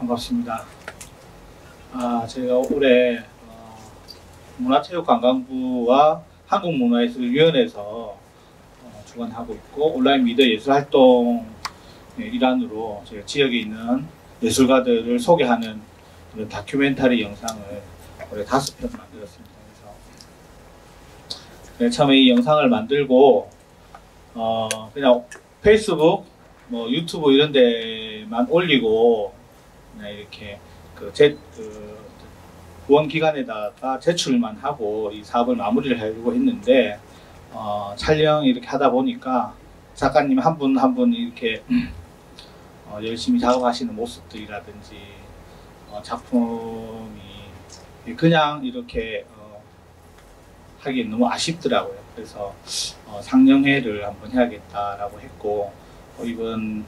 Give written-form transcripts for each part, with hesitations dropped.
반갑습니다. 제가 올해 문화체육관광부와 한국문화예술위원회에서 주관하고 있고 온라인 미디어 예술활동 일환으로 제가 지역에 있는 예술가들을 소개하는 그런 다큐멘터리 영상을 올해 5편 만들었습니다. 그래서 처음에 이 영상을 만들고 그냥 페이스북, 유튜브 이런 데만 올리고 그냥 이렇게 후원 기관에다가 제출만 하고 이 사업을 마무리를 하려고 했는데 촬영 이렇게 하다 보니까 작가님 한 분 한 분 이렇게 열심히 작업하시는 모습들이라든지 작품이 그냥 이렇게 하기엔 너무 아쉽더라고요. 그래서 상영회를 한번 해야겠다라고 했고 이번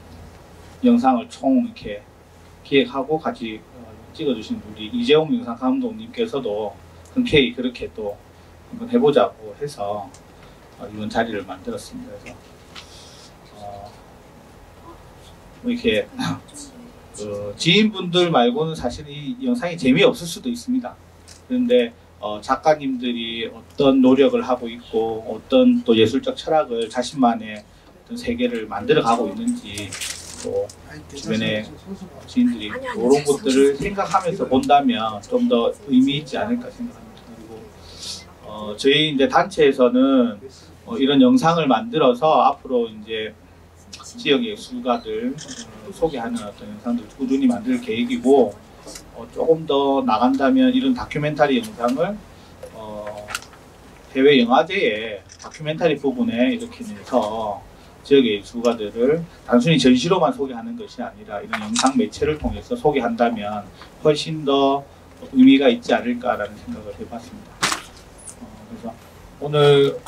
영상을 총 이렇게 기획하고 같이 찍어주신 우리 이재용 영상 감독님께서도 흔쾌히 그렇게 또 한번 해보자고 해서 이번 자리를 만들었습니다. 그래서 이렇게 지인분들 말고는 사실 이 영상이 재미없을 수도 있습니다. 그런데 작가님들이 어떤 노력을 하고 있고 어떤 또 예술적 철학을 자신만의 어떤 세계를 만들어 가고 있는지 또 주변에 지인들이 이런 것들을 생각하면서 본다면 좀 더 의미 있지 않을까 생각합니다. 그리고 저희 이제 단체에서는 이런 영상을 만들어서 앞으로 이제 지역의 예술가들 소개하는 어떤 영상들 꾸준히 만들 계획이고 조금 더 나간다면 이런 다큐멘터리 영상을 해외 영화제에 다큐멘터리 부분에 이렇게 내서 지역의 예술가들을 단순히 전시로만 소개하는 것이 아니라 이런 영상 매체를 통해서 소개한다면 훨씬 더 의미가 있지 않을까라는 생각을 해봤습니다. 그래서 오늘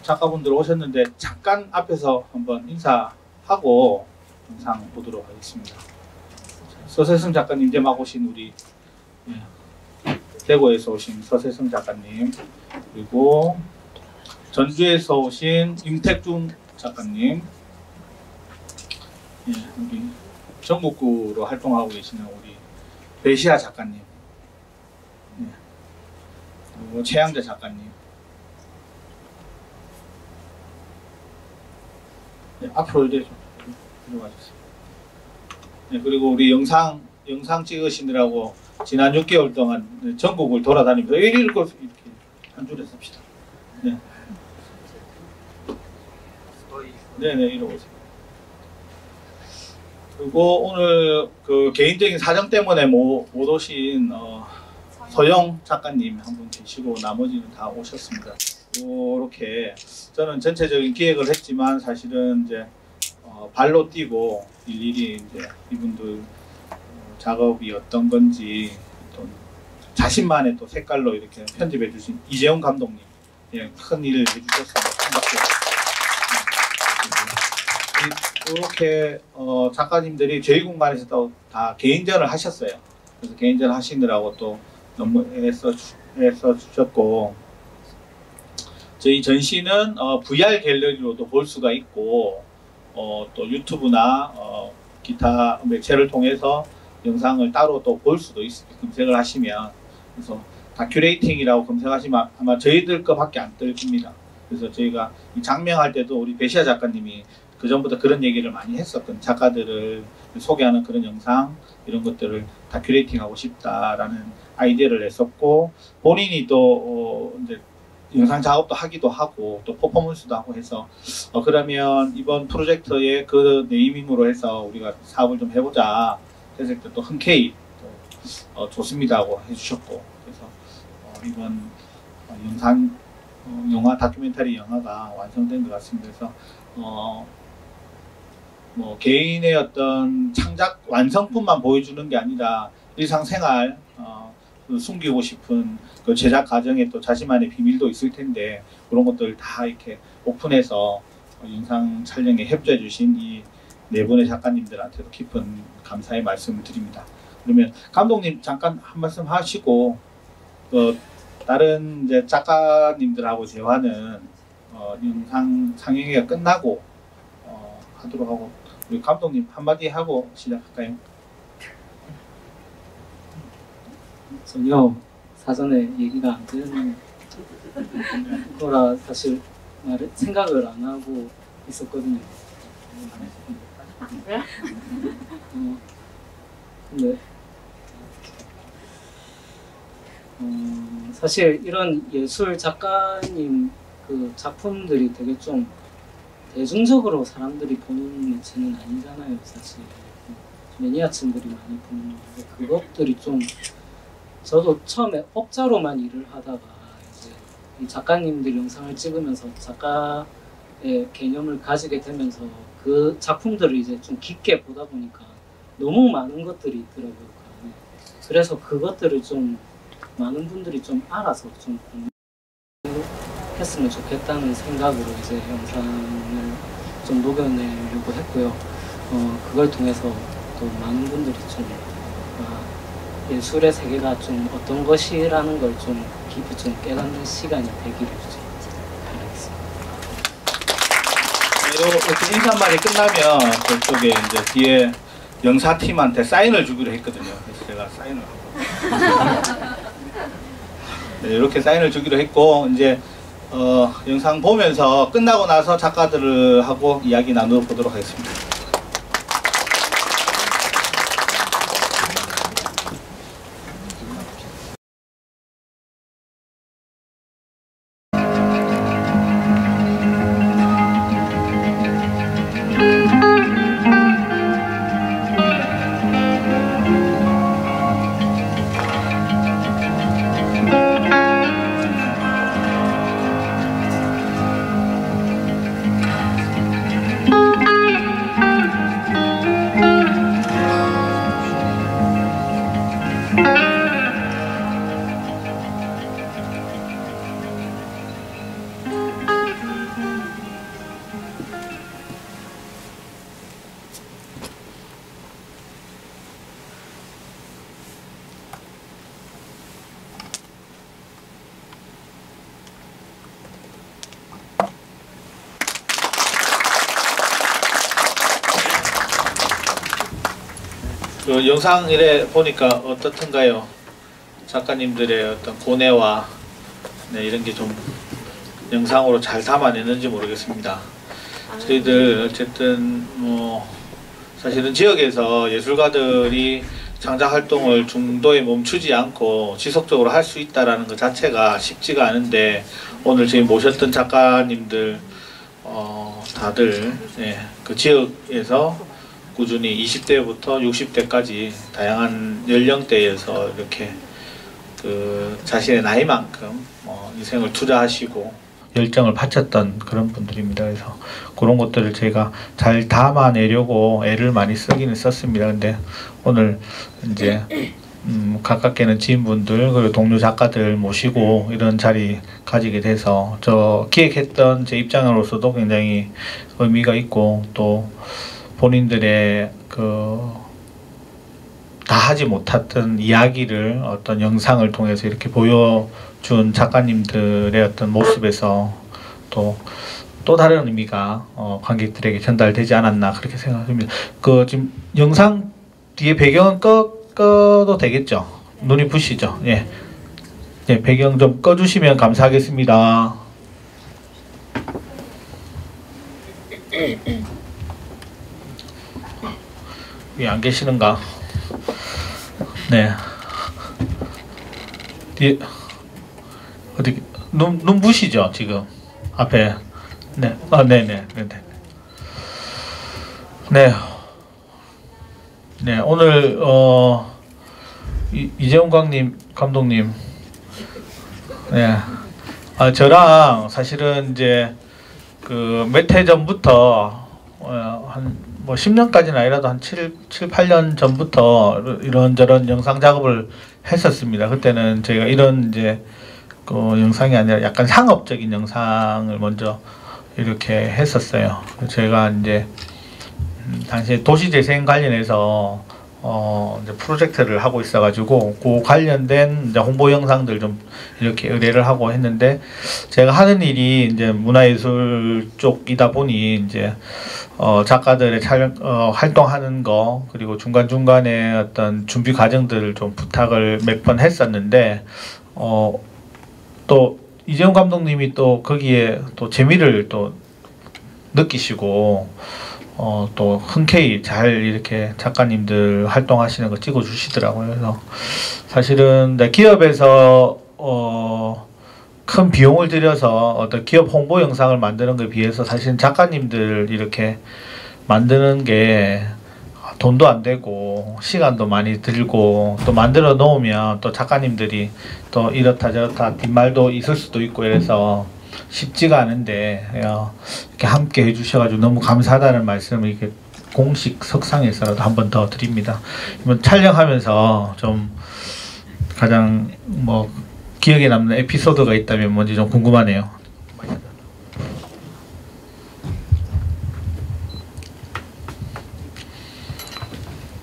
작가분들 오셨는데 잠깐 앞에서 한번 인사하고 영상 보도록 하겠습니다. 서세성 작가님, 이제 막 오신 우리 대구에서 오신 서세성 작가님, 그리고 전주에서 오신 임택중 작가님, 우리 전국구로 활동하고 계시는 우리 배시아 작가님, 그리고 최양재 작가님, 앞으로 이제 좀 들어와 주세요. 그리고 우리 영상 찍으시느라고 지난 6개월 동안 전국을 돌아다니면서 이렇게 한 줄에 씁시다. 네네, 이러고 오세요. 그리고 오늘 개인적인 사정 때문에 못 오신 서영 작가님 한 분 계시고 나머지는 다 오셨습니다. 이렇게 저는 전체적인 기획을 했지만 사실은 이제 발로 뛰고 일일이 이제 이분들 작업이 어떤 건지 또 자신만의 또 색깔로 이렇게 편집해 주신 이재용 감독님, 큰 일을 해주셨습니다. 이렇게 작가님들이 저희 공간에서도 다 개인전을 하셨어요. 그래서 개인전 하시느라고 또 너무 애써 주셨고, 저희 전시는 VR 갤러리로도 볼 수가 있고 또 유튜브나 기타 매체를 통해서 영상을 따로 또 볼 수도 있습니다. 검색을 하시면. 그래서 다큐레이팅이라고 검색하시면 아마 저희들 거밖에 안 뜰 겁니다. 그래서 저희가 이 장명할 때도 우리 배시아 작가님이 그 전부터 그런 얘기를 많이 했었거든요. 작가들을 소개하는 그런 영상 이런 것들을 다큐레이팅하고 싶다라는 아이디어를 냈었고, 본인이 또 이제 영상 작업도 하기도 하고 또 퍼포먼스도 하고 해서 그러면 이번 프로젝트의 그 네이밍으로 해서 우리가 사업을 좀 해보자 했을 때 또 흔쾌히 또 좋습니다고 해주셨고, 그래서 이번 영화 다큐멘터리 영화가 완성된 것 같습니다. 그래서 개인의 어떤 창작 완성품만 보여주는 게 아니라 일상생활 숨기고 싶은 그 제작 과정에 또 자신만의 비밀도 있을 텐데 그런 것들 다 이렇게 오픈해서 영상 촬영에 협조해 주신 이 네 분의 작가님들한테도 깊은 감사의 말씀을 드립니다. 그러면 감독님 잠깐 한 말씀 하시고 다른 이제 작가님들하고 대화는 영상 상영회가 끝나고 하도록 하고, 우리 감독님 한마디 하고 시작할까요? 전혀 사전에 얘기가 안 되는 거라 사실 생각을 안 하고 있었거든요. 근데 사실 이런 예술 작가님 그 작품들이 되게 좀 대중적으로 사람들이 보는 매체는 아니잖아요, 사실. 매니아층들이 많이 보는 건데 그것들이 좀 저도 처음에 업자로만 일을 하다가 이제 이 작가님들 영상을 찍으면서 작가의 개념을 가지게 되면서 그 작품들을 이제 좀 깊게 보다 보니까 너무 많은 것들이 있더라고요. 그 안에. 그래서 그것들을 좀 많은 분들이 좀 알아서 좀 했으면 좋겠다는 생각으로 이제 영상을 좀 녹여내려고 했고요. 그걸 통해서 또 많은 분들이 좀 예술의 세계가 좀 어떤 것이라는 걸 좀 깊이 좀 깨닫는 시간이 되기를 좀 바라겠습니다. 이렇게 인사말이 끝나면 그쪽에 이제 뒤에 영사팀한테 사인을 주기로 했거든요. 그래서 제가 사인을 하고 네, 이렇게 사인을 주기로 했고 이제 영상 보면서 끝나고 나서 작가들하고 이야기 나누어 보도록 하겠습니다. 그 영상 이래 보니까 어떻던가요? 작가님들의 어떤 고뇌와 네, 이런 게 좀 영상으로 잘 담아내는지 모르겠습니다. 저희들 어쨌든 뭐 사실은 지역에서 예술가들이 창작 활동을 중도에 멈추지 않고 지속적으로 할 수 있다라는 것 자체가 쉽지가 않은데 오늘 저희 모셨던 작가님들 다들 네, 그 지역에서 꾸준히 20대부터 60대까지 다양한 연령대에서 이렇게 그 자신의 나이만큼 인생을 투자하시고 열정을 바쳤던 그런 분들입니다. 그래서 그런 것들을 제가 잘 담아내려고 애를 많이 쓰기는 썼습니다. 근데 오늘 이제 가깝게는 지인분들 그리고 동료 작가들 모시고 이런 자리 가지게 돼서 저 기획했던 제 입장으로서도 굉장히 의미가 있고 또 본인들의 다 하지 못했던 이야기를 어떤 영상을 통해서 이렇게 보여준 작가님들의 어떤 모습에서 또 다른 의미가 관객들에게 전달되지 않았나 그렇게 생각합니다. 지금 영상 뒤에 배경은 꺼도 되겠죠? 눈이 부시죠? 예. 예, 배경 좀 꺼주시면 감사하겠습니다. 안 계시는가? 네. 뒤에 어디 눈 부시죠 지금 앞에. 네. 네네. 네. 네. 오늘 이재용 감독님. 네. 저랑 사실은 이제 몇 해 전부터 뭐 10년까지는 아니라도 한 7, 8년 전부터 이런저런 영상 작업을 했었습니다. 그때는 저희가 이런 이제 영상이 아니라 약간 상업적인 영상을 먼저 이렇게 했었어요. 제가 이제 당시에 도시재생 관련해서 이제 프로젝트를 하고 있어가지고 그 관련된 이제 홍보 영상들 좀 이렇게 의뢰를 하고 했는데 제가 하는 일이 이제 문화예술 쪽이다 보니 이제 작가들의 촬영 활동하는 거 그리고 중간중간에 어떤 준비 과정들을 좀 부탁을 몇 번 했었는데 또 이재용 감독님이 또 거기에 또 재미를 또 느끼시고 또 흔쾌히 잘 이렇게 작가님들 활동하시는 거 찍어주시더라고요. 그래서 사실은 기업에서 큰 비용을 들여서 어떤 기업 홍보 영상을 만드는 것에 비해서 사실 작가님들 이렇게 만드는 게 돈도 안 되고 시간도 많이 들고 또 만들어 놓으면 또 작가님들이 또 이렇다 저렇다 뒷말도 있을 수도 있고 이래서 쉽지가 않은데 이렇게 함께 해주셔가지고 너무 감사하다는 말씀을 이렇게 공식 석상에서라도 한 번 더 드립니다. 이번 촬영하면서 좀 가장 뭐 기억에 남는 에피소드가 있다면 뭔지 좀 궁금하네요.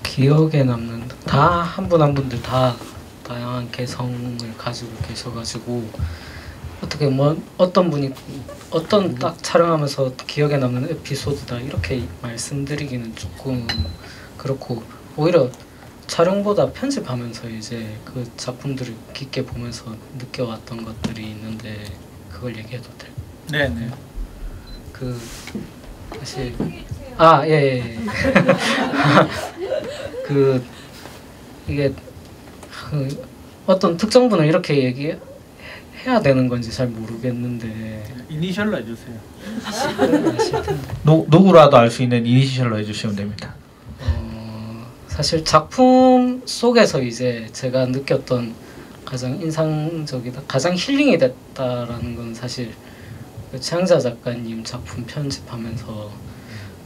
기억에 남는 다 한 분 한 분들 다 다양한 개성을 가지고 계셔가지고 어떻게 뭐 어떤 분이 어떤 딱 촬영하면서 기억에 남는 에피소드다 이렇게 말씀드리기는 조금 그렇고 오히려 촬영보다 편집하면서 이제 그 작품들을 깊게 보면서 느껴왔던 것들이 있는데 그걸 얘기해도 돼요? 네네. 그 사실 예. 그 이게 어떤 특정 분을 이렇게 얘기해야 되는 건지 잘 모르겠는데 이니셜로 해주세요. 아실 텐데. 누구라도 알 수 있는 이니셜로 해주시면 됩니다. 사실 작품 속에서 이제 제가 느꼈던 가장 인상적이다, 가장 힐링이 됐다라는 건 사실 그 최양자 작가님 작품 편집하면서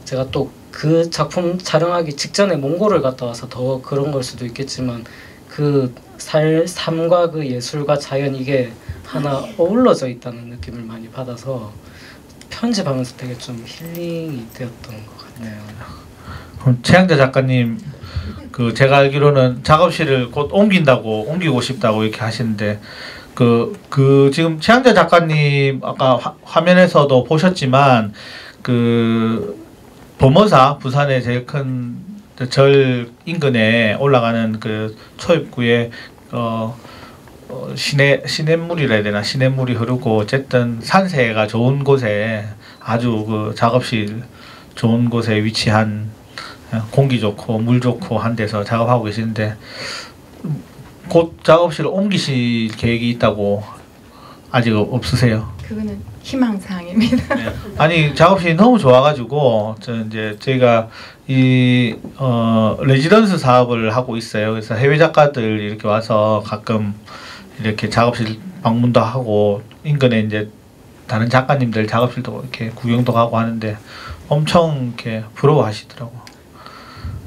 제가 또 그 작품 촬영하기 직전에 몽골을 갔다 와서 더 그런 걸 수도 있겠지만 그 삶과 그 예술과 자연 이게 하나 어우러져 있다는 느낌을 많이 받아서 편집하면서 되게 좀 힐링이 되었던 것 같네요. 그럼 최양자 작가님 그 제가 알기로는 작업실을 곧 옮기고 싶다고 이렇게 하시는데 그 지금 최양자 작가님 아까 화면에서도 보셨지만 그 범어사 부산의 제일 큰 절 인근에 올라가는 그 초입구에 시냇물이라 해야 되나 시냇물이 흐르고 어쨌든 산세가 좋은 곳에 아주 그 작업실 좋은 곳에 위치한 공기 좋고 물 좋고 한 데서 작업하고 계시는데 곧 작업실을 옮기실 계획이 있다고 아직 없으세요? 그거는 희망사항입니다. 네. 아니 작업실이 너무 좋아가지고 저희가 이 레지던스 사업을 하고 있어요. 그래서 해외 작가들 이렇게 와서 가끔 이렇게 작업실 방문도 하고 인근에 이제 다른 작가님들 작업실도 이렇게 구경도 가고 하는데 엄청 이렇게 부러워하시더라고.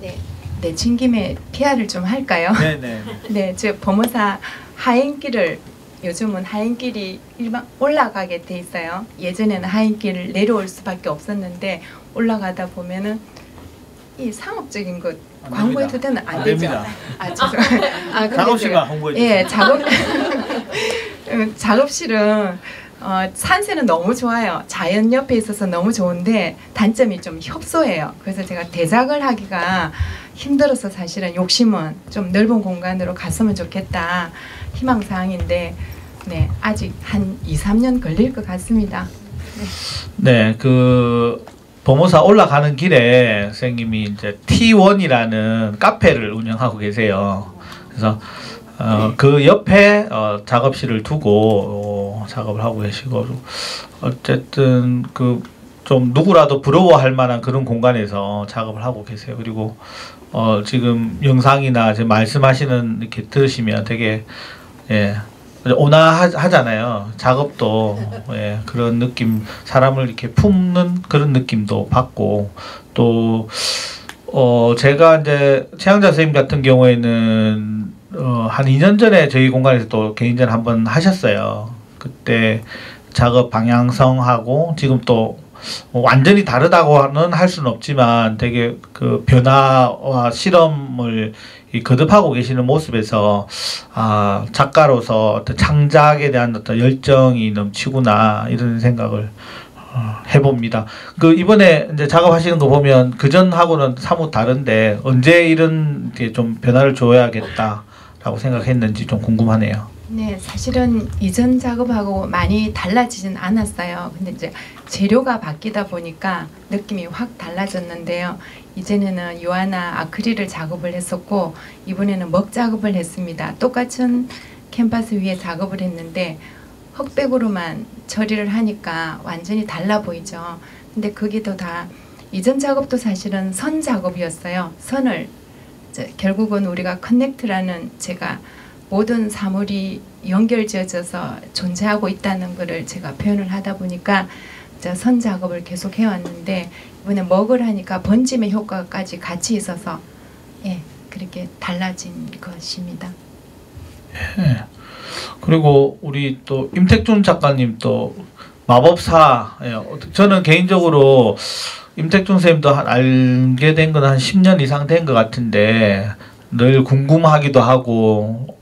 네, 내친 김에 PR을 좀 할까요? 네네. 네, 저 범어사 하행길을 요즘은 하행길이 일반 올라가게 돼 있어요. 예전에는 하행길을 내려올 수밖에 없었는데 올라가다 보면은 이 상업적인 것 광고해도 되는 안 되죠. 죄송해요. 작업실만 홍보해 주세요. 예, 작업실은 산세는 너무 좋아요. 자연 옆에 있어서 너무 좋은데 단점이 좀 협소해요. 그래서 제가 대작을 하기가 힘들어서 사실은 욕심은 좀 넓은 공간으로 갔으면 좋겠다 희망사항인데 네, 아직 한 2-3년 걸릴 것 같습니다. 네, 그 범어사 올라가는 길에 선생님이 이제 T1이라는 카페를 운영하고 계세요. 그래서 그 옆에 작업실을 두고 작업을 하고 계시고 어쨌든 그 좀 누구라도 부러워할 만한 그런 공간에서 작업을 하고 계세요. 그리고 지금 영상이나 지금 말씀하시는 이렇게 들으시면 되게 온화하잖아요. 작업도 그런 느낌, 사람을 이렇게 품는 그런 느낌도 받고 또 제가 이제 최양자 선생님 같은 경우에는 한 2년 전에 저희 공간에서 또 개인전 한번 하셨어요. 그때 작업 방향성하고 지금 또 완전히 다르다고는 할 수는 없지만 되게 그 변화와 실험을 거듭하고 계시는 모습에서 작가로서 어떤 창작에 대한 어떤 열정이 넘치구나 이런 생각을 해봅니다. 그 이번에 이제 작업하시는 거 보면 그 전하고는 사뭇 다른데 언제 이런 게 좀 변화를 줘야겠다라고 생각했는지 좀 궁금하네요. 네, 사실은 이전 작업하고 많이 달라지진 않았어요. 근데 이제 재료가 바뀌다 보니까 느낌이 확 달라졌는데요. 이전에는 유화나 아크릴을 작업을 했었고 이번에는 먹 작업을 했습니다. 똑같은 캔버스 위에 작업을 했는데 흑백으로만 처리를 하니까 완전히 달라 보이죠. 근데 그게도 다 이전 작업도 사실은 선 작업이었어요. 선을 결국은 우리가 커넥트라는 제가 모든 사물이 연결지어져서 존재하고 있다는 것을 제가 표현을 하다 보니까 선 작업을 계속 해왔는데 이번에 먹을 하니까 번짐의 효과까지 같이 있어서 예, 그렇게 달라진 것입니다. 예. 그리고 우리 또 임택준 작가님 또 마법사, 예, 저는 개인적으로 임택준 선생님도 알게 된 건 한 10년 이상 된 것 같은데 늘 궁금하기도 하고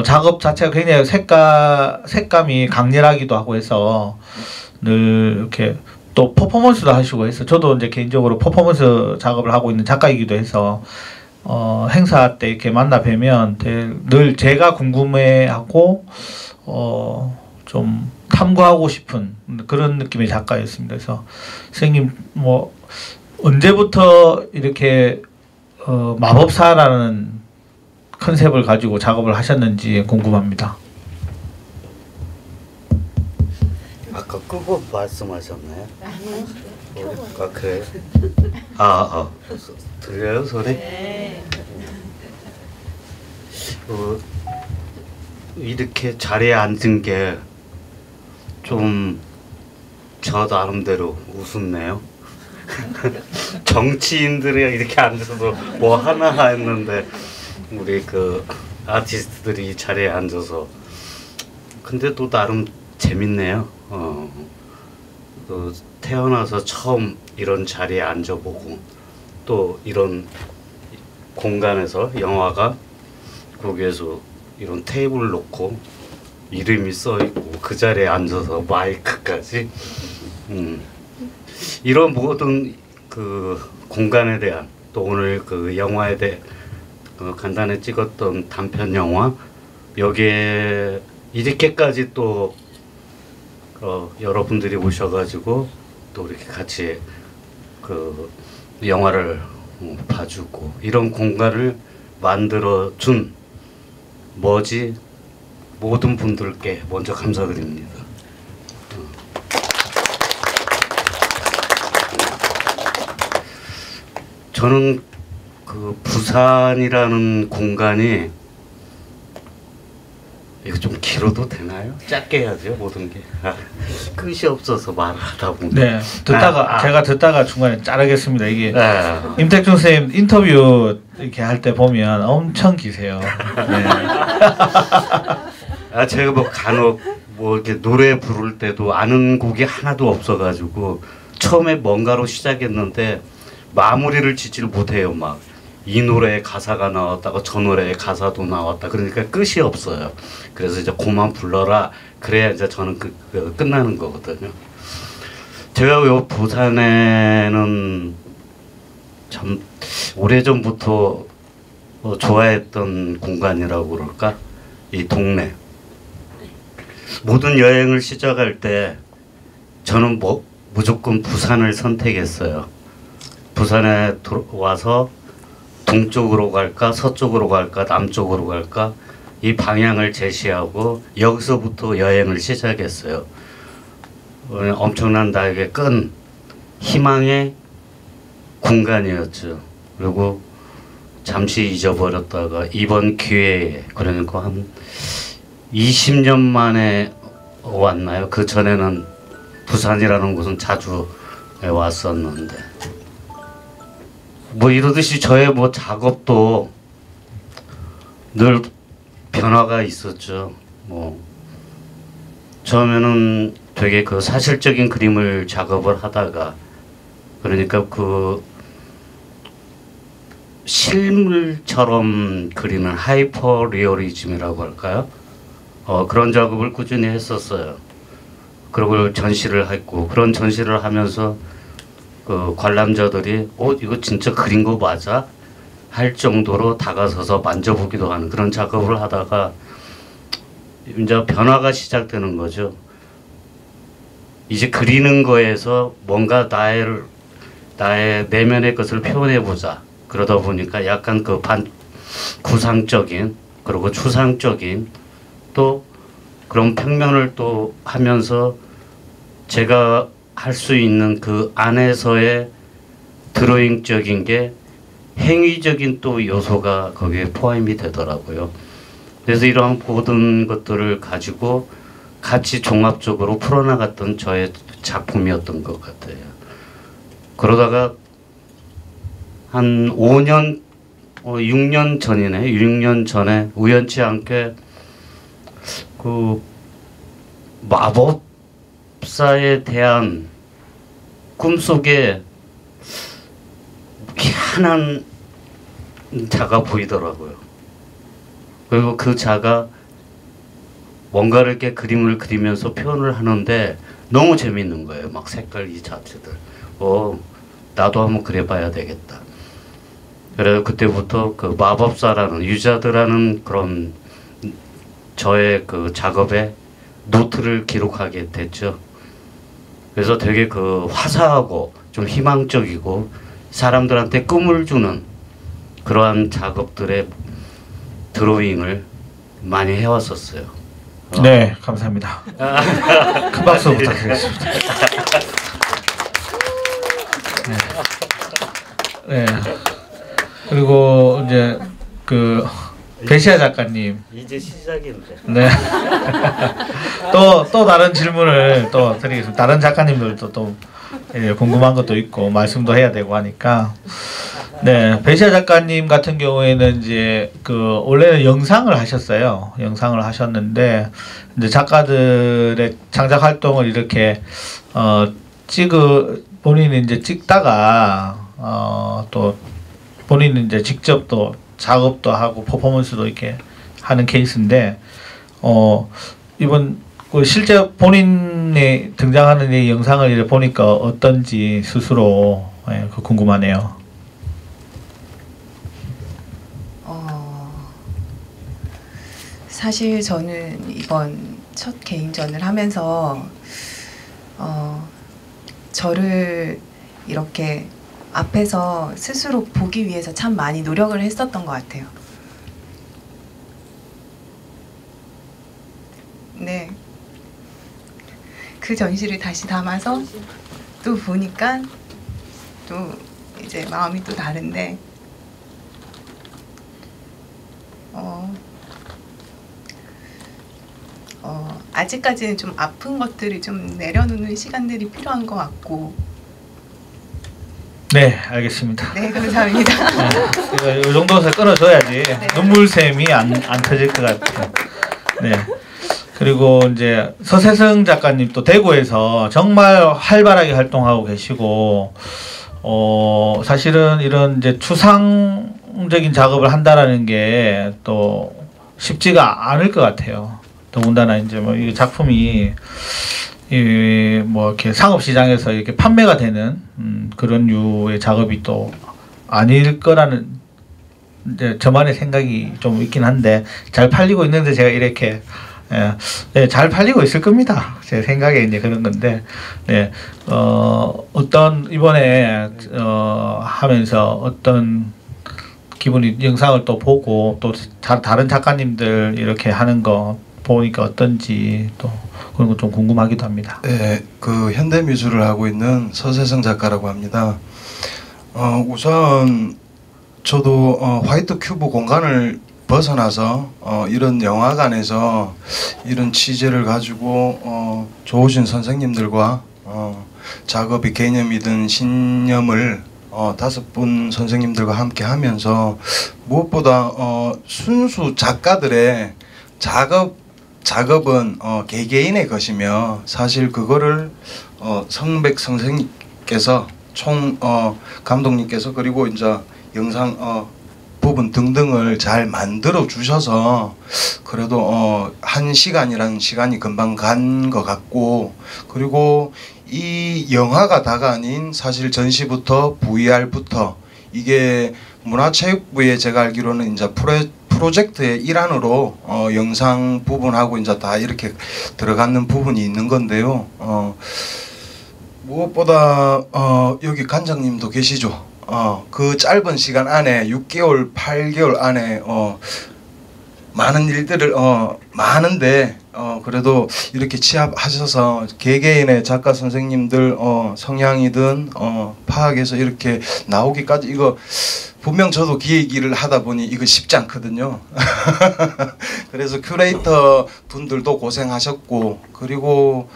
작업 자체가 굉장히 색감이 강렬하기도 하고 해서 늘 이렇게 또 퍼포먼스도 하시고 해서 저도 이제 개인적으로 퍼포먼스 작업을 하고 있는 작가이기도 해서 행사 때 이렇게 만나 뵈면 늘 제가 궁금해하고 좀 탐구하고 싶은 그런 느낌의 작가였습니다. 그래서 선생님 뭐 언제부터 이렇게 마법사라는 컨셉을 가지고 작업을 하셨는지 궁금합니다. 아까 끄고 말씀하셨나요? 아 그래요? 들려요 소리? 네. 이렇게 자리에 앉은 게 좀 저 나름대로 우습네요. 정치인들이 이렇게 앉아서 뭐 하나 했는데 우리 그 아티스트들이 자리에 앉아서 근데 또 나름 재밌네요. 태어나서 처음 이런 자리에 앉아보고 또 이런 공간에서 영화가 거기에서 이런 테이블 놓고 이름이 써있고 그 자리에 앉아서 마이크까지 이런 모든 그 공간에 대한 또 오늘 그 영화에 대해 간단히 찍었던 단편 영화 여기에 이렇게까지 또 여러분들이 오셔가지고 또 이렇게 같이 그 영화를 봐주고 이런 공간을 만들어준 뭐지 모든 분들께 먼저 감사드립니다. 저는 그 부산이라는 공간이 이거 좀 길어도 되나요? 짧게 해야죠 모든 게. 끝이 없어서 말하다 보면. 네, 제가 듣다가 중간에 자르겠습니다. 이게 임택준 선생님 인터뷰 이렇게 할 때 보면 엄청 기세요. 네. 제가 뭐 간혹 뭐 이렇게 노래 부를 때도 아는 곡이 하나도 없어가지고 처음에 뭔가로 시작했는데 마무리를 짓지를 못해요. 막 이 노래에 가사가 나왔다가 저 노래에 가사도 나왔다. 그러니까 끝이 없어요. 그래서 이제 그만 불러라. 그래야 이제 저는 끝나는 거거든요. 제가 요 부산에는 참 오래전부터 좋아했던 공간이라고 그럴까? 이 동네. 모든 여행을 시작할 때 저는 무조건 부산을 선택했어요. 부산에 와서 동쪽으로 갈까 서쪽으로 갈까 남쪽으로 갈까 이 방향을 제시하고 여기서부터 여행을 시작했어요. 엄청난 나에게 큰 희망의 공간이었죠. 그리고 잠시 잊어버렸다가 이번 기회에 그러니까 한 20년 만에 왔나요? 그 전에는 부산이라는 곳은 자주 왔었는데 뭐 이러듯이 저의 뭐 작업도 늘 변화가 있었죠. 뭐 처음에는 되게 그 사실적인 그림을 작업을 하다가 그러니까 그 실물처럼 그리는 하이퍼 리얼리즘이라고 할까요? 그런 작업을 꾸준히 했었어요. 그리고 전시를 했고 그런 전시를 하면서 그 관람자들이 이거 진짜 그린 거 맞아? 할 정도로 다가서서 만져보기도 하는 그런 작업을 하다가 이제 변화가 시작되는 거죠. 이제 그리는 거에서 뭔가 나의 내면의 것을 표현해보자. 그러다 보니까 약간 그 구상적인 그리고 추상적인 또 그런 평면을 또 하면서 제가 할 수 있는 그 안에서의 드로잉적인 게 행위적인 또 요소가 거기에 포함이 되더라고요. 그래서 이러한 모든 것들을 가지고 같이 종합적으로 풀어나갔던 저의 작품이었던 것 같아요. 그러다가 한 5년, 6년 전이네. 6년 전에 우연치 않게 그 마법사에 대한 꿈속에 희한한 자가 보이더라고요. 그리고 그 자가 뭔가를 이렇게 그림을 그리면서 표현을 하는데 너무 재밌는 거예요. 막 색깔 이 자체들. 나도 한번 그려봐야 되겠다. 그래서 그때부터 그 마법사라는 유자드라는 그런 저의 그 작업에 노트를 기록하게 됐죠. 그래서 되게 그 화사하고 좀 희망적이고 사람들한테 꿈을 주는 그러한 작업들의 드로잉을 많이 해왔었어요. 네, 감사합니다. 큰 박수 부탁드리겠습니다. 네. 그리고 이제 그 배시아 작가님. 이제 시작인데. 네. 또 다른 질문을 또 드리겠습니다. 다른 작가님들도 또 궁금한 것도 있고 말씀도 해야 되고 하니까. 네, 배시아 작가님 같은 경우에는 이제 그 원래는 영상을 하셨어요. 영상을 하셨는데 이제 작가들의 창작 활동을 이렇게 본인이 이제 찍다가 또 본인은 이제 직접 또 작업도 하고 퍼포먼스도 이렇게 하는 케이스인데 이번 그 실제 본인이 등장하는 이 영상을 이렇게 보니까 어떤지 스스로 그 궁금하네요. 사실 저는 이번 첫 개인전을 하면서 저를 이렇게 앞에서 스스로 보기 위해서 참 많이 노력을 했었던 것 같아요. 네. 그 전시를 다시 담아서 또 보니까 또 이제 마음이 또 다른데 아직까지는 좀 아픈 것들을 좀 내려놓는 시간들이 필요한 것 같고. 네, 알겠습니다. 네, 감사합니다. 네, 이 정도에서 끊어줘야지 네. 눈물샘이 안 터질 것 같아요. 네. 그리고 이제 서세성 작가님 또 대구에서 정말 활발하게 활동하고 계시고, 사실은 이런 이제 추상적인 작업을 한다라는 게 또 쉽지가 않을 것 같아요. 더군다나 이제 뭐 이 작품이 뭐 이렇게 상업 시장에서 이렇게 판매가 되는 그런 류의 작업이 또 아닐 거라는 이제 저만의 생각이 좀 있긴 한데 잘 팔리고 있는데 제가 이렇게 잘 팔리고 있을 겁니다. 제 생각에 이제 그런 건데 어떤 이번에 하면서 어떤 기분이 영상을 또 보고 또 다른 작가님들 이렇게 하는 거 보니까 어떤지 또 그런 거 좀 궁금하기도 합니다. 네, 그 현대미술을 하고 있는 서세성 작가라고 합니다. 우선 저도 화이트 큐브 공간을 벗어나서 이런 영화관에서 이런 취재를 가지고 좋으신 선생님들과 작업의 개념이든 신념을 5분 선생님들과 함께 하면서 무엇보다 순수 작가들의 작업은 개개인의 것이며 사실 그거를 성백 선생님께서 감독님께서 그리고 이제 영상 부분 등등을 잘 만들어 주셔서 그래도 1시간이라는 시간이 금방 간 것 같고, 그리고 이 영화가 다가 아닌 사실 전시부터 VR부터 이게 문화체육부에 제가 알기로는 이제 프로젝트의 일환으로 영상 부분하고 이제 다 이렇게 들어가는 부분이 있는 건데요. 무엇보다 여기 관장님도 계시죠. 그 짧은 시간 안에 6개월, 8개월 안에 많은 일들을 많은데 그래도 이렇게 취합하셔서 개개인의 작가 선생님들 성향이든 파악해서 이렇게 나오기까지, 이거 분명 저도 기획 일을 하다 보니 이거 쉽지 않거든요. 그래서 큐레이터 분들도 고생하셨고, 그리고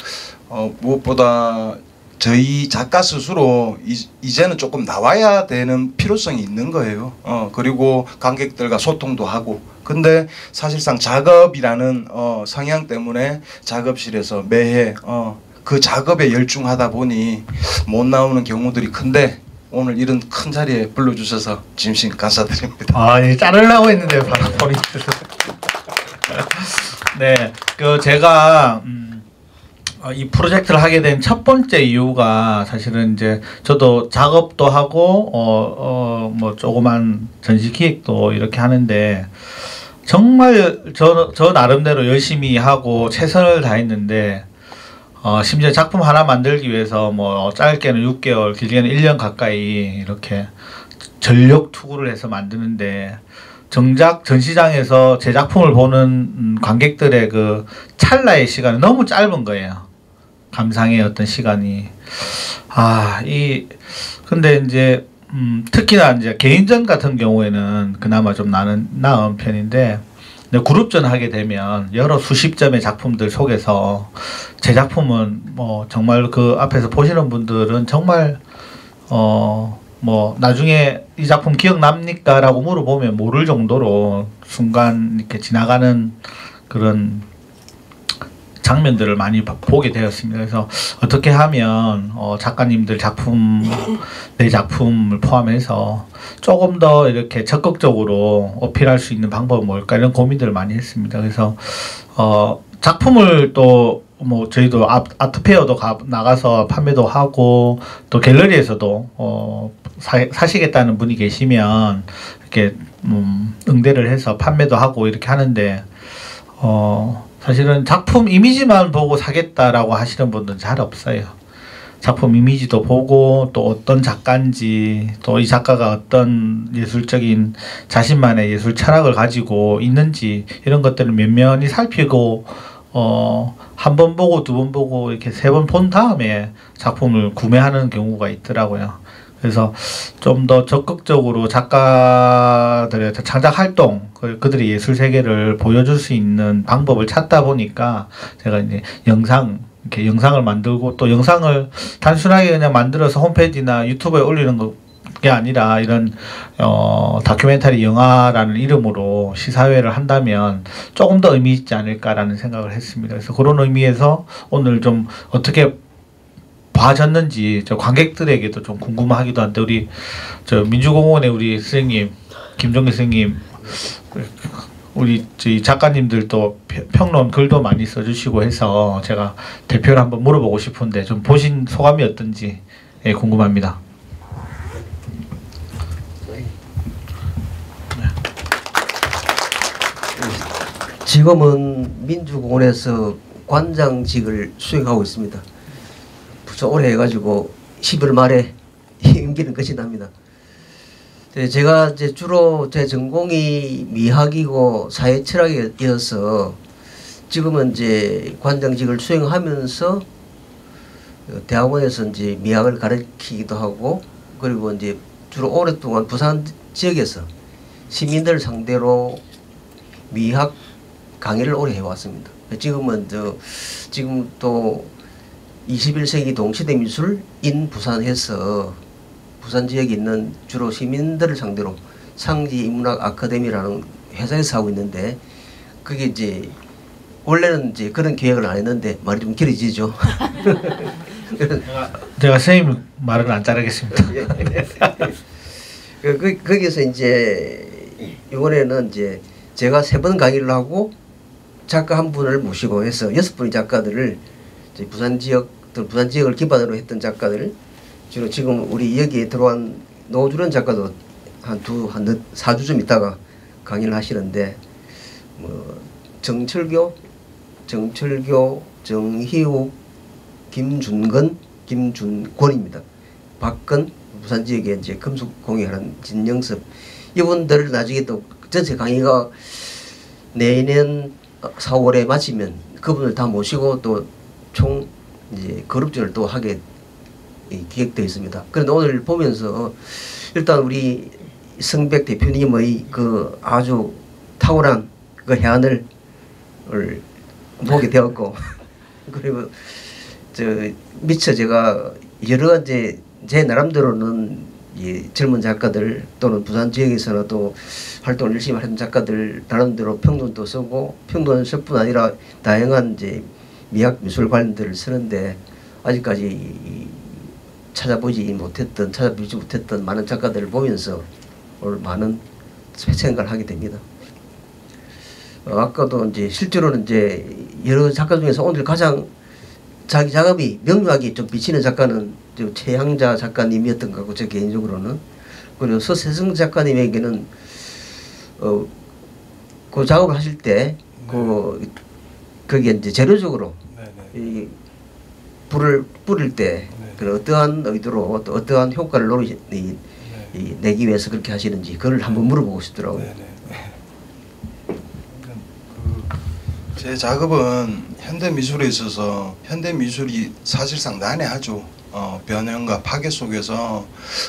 무엇보다 저희 작가 스스로 이제는 조금 나와야 되는 필요성이 있는 거예요. 그리고 관객들과 소통도 하고. 근데 사실상 작업이라는 성향 때문에 작업실에서 매해 그 작업에 열중하다 보니 못 나오는 경우들이 큰데, 오늘 이런 큰 자리에 불러주셔서 진심 감사드립니다. 아, 예, 자르려고 했는데 바로 포인트. 네, 그 제가 이 프로젝트를 하게 된 첫 번째 이유가 사실은 이제 저도 작업도 하고 뭐 조그만 전시 기획도 이렇게 하는데, 정말 저 나름대로 열심히 하고 최선을 다했는데, 심지어 작품 하나 만들기 위해서 뭐 짧게는 6개월, 길게는 1년 가까이 이렇게 전력 투구를 해서 만드는데, 정작 전시장에서 제 작품을 보는 관객들의 그 찰나의 시간이 너무 짧은 거예요. 감상의 어떤 시간이. 근데 이제 특히나 이제 개인전 같은 경우에는 그나마 좀 나은 편인데, 그룹전 하게 되면 여러 수십 점의 작품들 속에서 제 작품은 뭐 정말 그 앞에서 보시는 분들은 정말 뭐 나중에 이 작품 기억납니까? 라고 물어보면 모를 정도로 순간 이렇게 지나가는 그런 장면들을 많이 보게 되었습니다. 그래서 어떻게 하면 작가님들 작품, 내 작품을 포함해서 조금 더 이렇게 적극적으로 어필할 수 있는 방법은 뭘까, 이런 고민들을 많이 했습니다. 그래서 작품을 또 뭐 저희도 아트페어도 나가서 판매도 하고, 또 갤러리에서도 사시겠다는 분이 계시면 이렇게 응대를 해서 판매도 하고 이렇게 하는데, 사실은 작품 이미지만 보고 사겠다라고 하시는 분들은 잘 없어요. 작품 이미지도 보고, 또 어떤 작가인지, 또 이 작가가 어떤 예술적인 자신만의 예술 철학을 가지고 있는지, 이런 것들을 면면히 살피고 한 번 보고 두 번 보고 이렇게 세 번 본 다음에 작품을 구매하는 경우가 있더라고요. 그래서 좀 더 적극적으로 작가들의 창작 활동, 그들의 예술 세계를 보여줄 수 있는 방법을 찾다 보니까 제가 이제 이렇게 영상을 만들고, 또 영상을 단순하게 그냥 만들어서 홈페이지나 유튜브에 올리는 게 아니라 이런 다큐멘터리 영화라는 이름으로 시사회를 한다면 조금 더 의미 있지 않을까라는 생각을 했습니다. 그래서 그런 의미에서 오늘 좀 어떻게 봐졌는지 저 관객들에게도 좀 궁금하기도 한데, 우리 저 민주공원의 우리 선생님, 김종기 선생님, 우리 저희 작가님들도 평론 글도 많이 써주시고 해서 제가 대표를 한번 물어보고 싶은데, 좀 보신 소감이 어떤지 궁금합니다. 지금은 민주공원에서 관장직을 수행하고 있습니다. 부처 오래 해가지고 10월 말에 임기는 끝이 납니다. 제가 이제 주로 제 전공이 미학이고 사회철학이어서 지금은 이제 관장직을 수행하면서 대학원에서 이제 미학을 가르치기도 하고, 그리고 이제 주로 오랫동안 부산 지역에서 시민들 상대로 미학 강의를 오래 해왔습니다. 지금은 지금 또 21세기 동시대 미술인 부산에서 부산 지역에 있는 주로 시민들을 상대로 상지 인문학 아카데미라는 회사에서 하고 있는데, 그게 이제 원래는 이제 그런 계획을 안 했는데 말이 좀 길어지죠. 제가 선생님 말은 안 자르겠습니다. 거기서 이제 이번에는 이제 제가 3번 강의를 하고 작가 한 분을 모시고 해서 6분의 작가들을 이제 부산 지역을 기반으로 했던 작가들, 주로 지금 우리 여기에 들어온 노주련 작가도 한 4주 좀 있다가 강의를 하시는데, 뭐 정철교, 정희욱, 김준권입니다. 박근, 부산 지역에 이제 금속 공예하는 진영섭, 이분들을 나중에 또 전체 강의가 내년 4월에 마치면 그분을 다 모시고 또 총 이제 그룹전을 또 하게 기획되어 있습니다. 그런데 오늘 보면서 일단 우리 성백 대표님의 그 아주 탁월한 그 해안을 보게 되었고 그리고 미처 제가 여러 이제 제 나름대로는 이 젊은 작가들 또는 부산 지역에서는 또 활동을 열심히 하는 작가들 나름대로 평론도 쓰고, 평론뿐 아니라 다양한 이제 미학 미술 관련들을 쓰는데 아직까지 찾아보지 못했던 많은 작가들을 보면서 오늘 많은 생각을 하게 됩니다. 아까도 이제 실제로는 이제 여러 작가 중에서 오늘 가장 자기 작업이 명료하게 좀 비치는 작가는 최향자 작가님이었던 것 같고, 저 개인적으로는. 그리고 서세승 작가님에게는 그 작업을 하실 때 거기에 이제 재료적으로 이 불을 뿌릴 때 그 어떠한 의도로 또 어떠한 효과를 내기 위해서 그렇게 하시는지 그걸 한번 물어보고 싶더라고요. 제 작업은 현대미술에 있어서 현대미술이 사실상 난해하죠. 변형과 파괴 속에서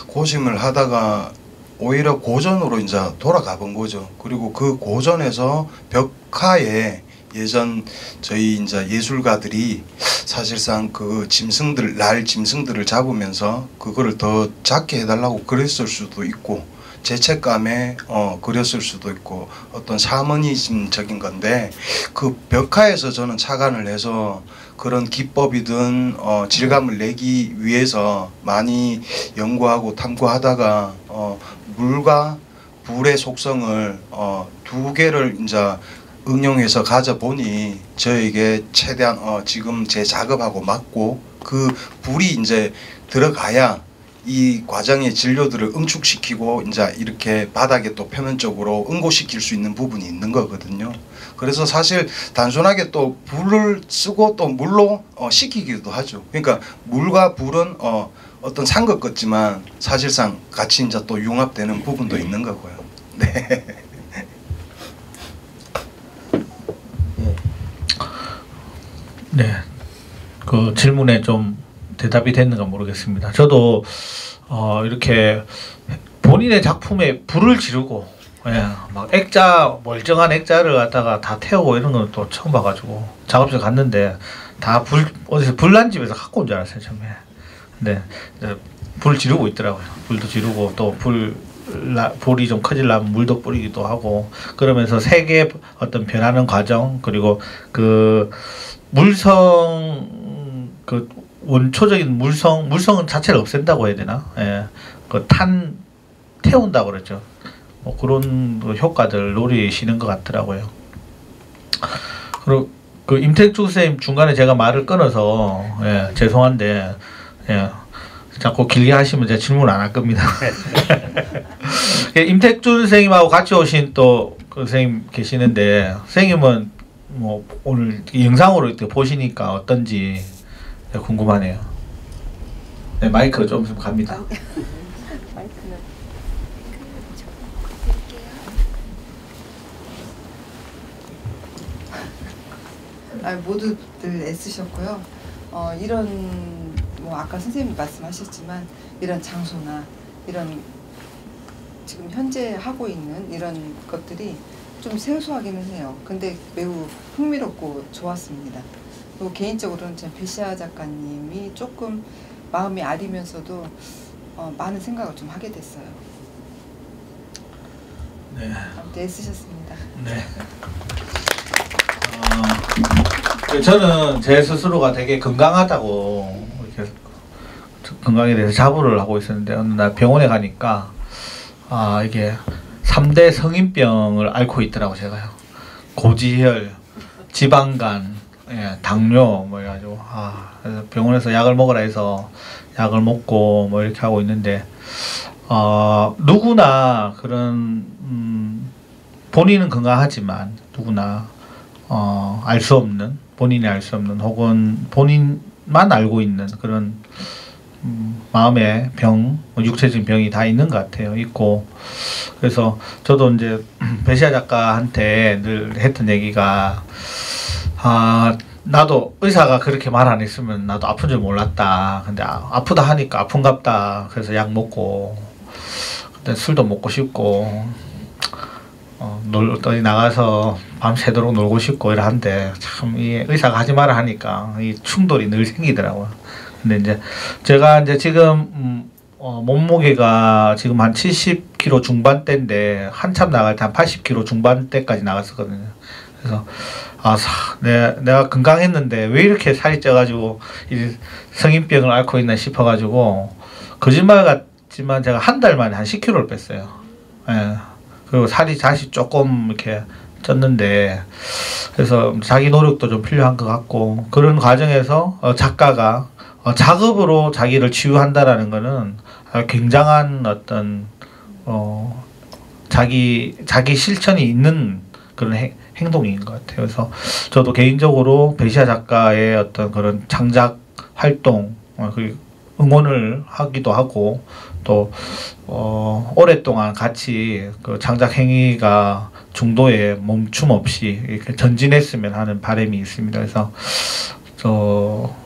고심을 하다가 오히려 고전으로 이제 돌아가 본 거죠. 그리고 그 고전에서 벽화에 예전 저희 이제 예술가들이 사실상 그 짐승들을 잡으면서 그거를 더 작게 해달라고 그랬을 수도 있고, 죄책감에 그렸을 수도 있고, 어떤 샤머니즘적인 건데, 그 벽화에서 저는 착안을 해서 그런 기법이든 질감을 내기 위해서 많이 연구하고 탐구하다가 물과 불의 속성을 두 개를 이제 응용해서 가져보니 저에게 최대한 지금 제 작업하고 맞고, 그 불이 이제 들어가야 이 과정의 진료들을 응축시키고 이제 이렇게 바닥에 또 표면적으로 응고시킬 수 있는 부분이 있는 거거든요. 그래서 사실 단순하게 또 불을 쓰고 또 물로 식히기도 하죠. 그러니까 물과 불은 어떤 상것 같지만 사실상 같이 이제 또 융합되는 부분도 있는 거고요. 네. 네, 그 질문에 좀 대답이 됐는가 모르겠습니다. 저도 이렇게 본인의 작품에 불을 지르고 막 멀쩡한 액자를 갖다가 다 태우고 이런 건 또 처음 봐가지고 작업실 갔는데 다 어디서 불난 집에서 갖고 온 줄 알았어요 처음에. 근데 불 지르고 있더라고요. 불도 지르고 또 불이 좀 커지려면 물도 뿌리기도 하고, 그러면서 색의 어떤 변하는 과정, 그리고 그 물성, 그 원초적인 물성은 자체를 없앤다고 해야 되나? 예. 그 태운다고 그러죠. 뭐 그런 효과들 노리시는 것 같더라고요. 그리고 그 임택주 선생님 중간에 제가 말을 끊어서 죄송한데 자꾸 길게 하시면 제가 질문 안 할 겁니다. 임택주 선생님하고 같이 오신 또 그 선생님 계시는데, 선생님은 뭐 오늘 영상으로 이렇게 보시니까 어떤지 궁금하네요. 네, 마이크 좀 갑니다. 마이크는 모두들 애쓰셨고요. 이런 뭐 아까 선생님이 말씀하셨지만 이런 장소나 이런 지금 현재 하고 있는 이런 것들이 좀 생소하기는 해요. 근데 매우 흥미롭고 좋았습니다. 그리고 개인적으로는 제 배시아 작가님이 조금 마음이 아리면서도 많은 생각을 좀 하게 됐어요. 네. 아무튼 애쓰셨습니다. 네. 저는 제 스스로가 되게 건강하다고 이렇게 건강에 대해서 자부를 하고 있었는데, 어느 날 병원에 가니까 이게 3대 성인병을 앓고 있더라고 제가요. 고지혈, 지방간, 예, 당뇨 뭐 해가지고 그래서 병원에서 약을 먹으라 해서 약을 먹고 뭐 이렇게 하고 있는데 누구나 그런 본인은 건강하지만 누구나 알 수 없는 본인이 알 수 없는 혹은 본인만 알고 있는 그런 마음의 병, 육체적인 병이 다 있는 것 같아요. 있고 그래서 저도 이제 배시아 작가한테 늘 했던 얘기가 나도 의사가 그렇게 말 안 했으면 나도 아픈 줄 몰랐다. 근데 아프다 하니까 아픈갑다. 그래서 약 먹고 근데 술도 먹고 싶고 어디 나가서 밤새도록 놀고 싶고 이러한데 참 이 의사가 하지 마라 하니까 이 충돌이 늘 생기더라고요. 근데 이제 제가 이제 지금 몸무게가 지금 한 70kg 중반대인데 한참 나갈 때 한 80kg 중반대까지 나갔었거든요. 그래서 내가 건강했는데 왜 이렇게 살이 쪄가지고 이 성인병을 앓고 있나 싶어가지고 거짓말 같지만 제가 한 달 만에 한 10kg를 뺐어요. 예. 그리고 살이 다시 조금 이렇게 쪘는데 그래서 자기 노력도 좀 필요한 것 같고 그런 과정에서 작가가 작업으로 자기를 치유한다라는 거는 굉장한 어떤 자기 실천이 있는 그런 행동인 것 같아요. 그래서 저도 개인적으로 배시아 작가의 어떤 그런 창작 활동 응원을 하기도 하고 또 오랫동안 같이 그 창작 행위가 중도에 멈춤 없이 이렇게 전진했으면 하는 바람이 있습니다. 그래서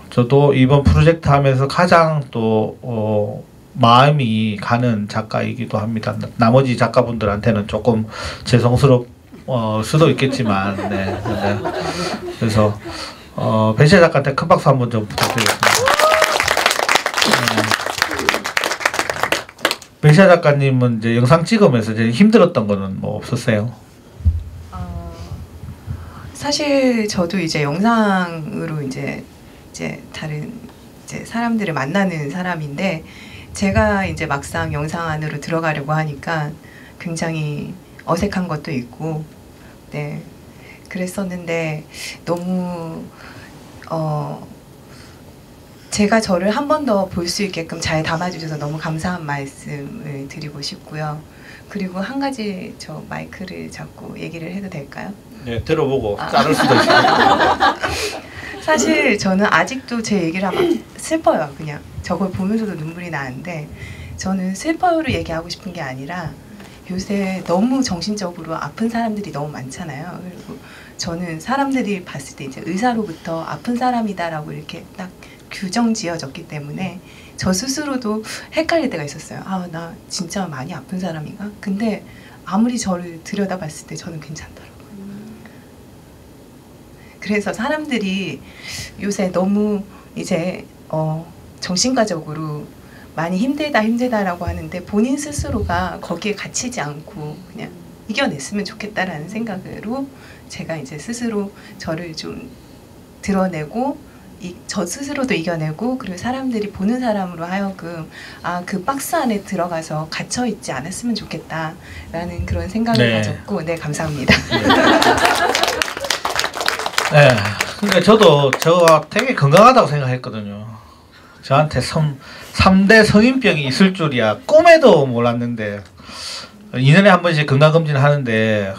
저도 이번 프로젝트 하면서 가장 또 마음이 가는 작가이기도 합니다. 나머지 작가분들한테는 조금 죄송스러울 수도 있겠지만, 네. 그래서 배시아 작가한테 큰 박수 한번 좀 부탁드리겠습니다. 배시아 작가님은 이제 영상 찍으면서 이제 힘들었던 거는 뭐 없었어요? 사실 저도 이제 영상으로 이제 다른 이제 사람들을 만나는 사람인데 제가 이제 막상 영상 안으로 들어가려고 하니까 굉장히 어색한 것도 있고, 네, 그랬었는데 너무 제가 저를 한 번 더 볼 수 있게끔 잘 담아주셔서 너무 감사한 말씀을 드리고 싶고요. 그리고 한 가지 저 마이크를 잡고 얘기를 해도 될까요? 네, 들어보고 자를 수도 있어요. 사실 저는 아직도 제 얘기를 하면 슬퍼요. 그냥 저걸 보면서도 눈물이 나는데 저는 슬퍼요를 얘기하고 싶은 게 아니라 요새 너무 정신적으로 아픈 사람들이 너무 많잖아요. 그리고 저는 사람들이 봤을 때 이제 의사로부터 아픈 사람이다라고 이렇게 딱 규정 지어졌기 때문에 저 스스로도 헷갈릴 때가 있었어요. 나 진짜 많이 아픈 사람인가? 근데 아무리 저를 들여다봤을 때 저는 괜찮더라고요. 그래서 사람들이 요새 너무 이제 정신과적으로 많이 힘들다라고 하는데 본인 스스로가 거기에 갇히지 않고 그냥 이겨냈으면 좋겠다라는 생각으로 제가 이제 스스로 저를 좀 드러내고 저 스스로도 이겨내고 그리고 사람들이 보는 사람으로 하여금 그 박스 안에 들어가서 갇혀 있지 않았으면 좋겠다라는 그런 생각을 가졌고, 네, 감사합니다. 네, 그러니까 저도 저가 되게 건강하다고 생각했거든요. 저한테 3대 성인병이 있을 줄이야 꿈에도 몰랐는데 2년에 한 번씩 건강검진을 하는데